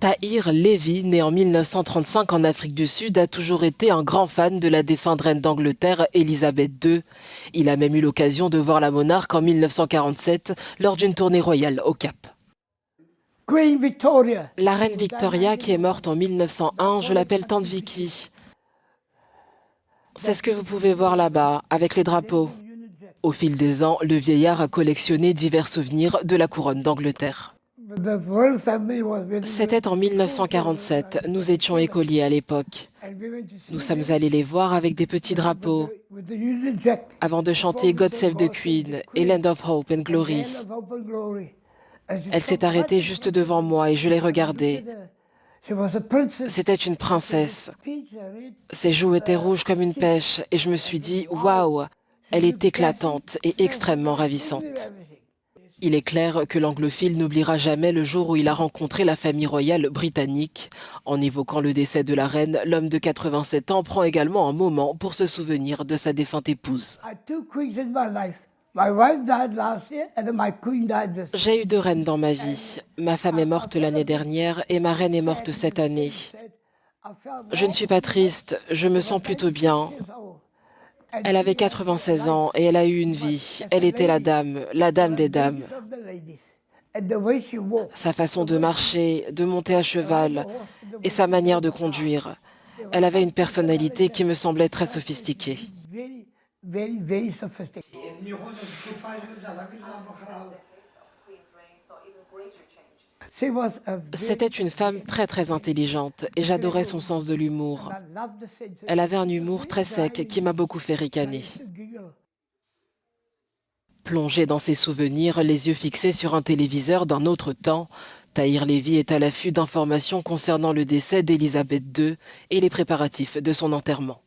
Tahir Lévy, né en 1935 en Afrique du Sud, a toujours été un grand fan de la défunte reine d'Angleterre, Élisabeth II. Il a même eu l'occasion de voir la monarque en 1947 lors d'une tournée royale au Cap. Queen Victoria. La reine Victoria, qui est morte en 1901, je l'appelle Tante Vicky. C'est ce que vous pouvez voir là-bas, avec les drapeaux. Au fil des ans, le vieillard a collectionné divers souvenirs de la couronne d'Angleterre. C'était en 1947, nous étions écoliers à l'époque. Nous sommes allés les voir avec des petits drapeaux, avant de chanter God Save the Queen et Land of Hope and Glory. Elle s'est arrêtée juste devant moi et je l'ai regardée. C'était une princesse. Ses joues étaient rouges comme une pêche et je me suis dit « Waouh !» Elle est éclatante et extrêmement ravissante. Il est clair que l'anglophile n'oubliera jamais le jour où il a rencontré la famille royale britannique. En évoquant le décès de la reine, l'homme de 87 ans prend également un moment pour se souvenir de sa défunte épouse. J'ai eu 2 reines dans ma vie. Ma femme est morte l'année dernière et ma reine est morte cette année. Je ne suis pas triste, je me sens plutôt bien. Elle avait 96 ans et elle a eu une vie. Elle était la dame des dames. Sa façon de marcher, de monter à cheval et sa manière de conduire. Elle avait une personnalité qui me semblait très sophistiquée. C'était une femme très intelligente et j'adorais son sens de l'humour. Elle avait un humour très sec qui m'a beaucoup fait ricaner. Plongé dans ses souvenirs, les yeux fixés sur un téléviseur d'un autre temps, Tahir Lévy est à l'affût d'informations concernant le décès d'Élisabeth II et les préparatifs de son enterrement.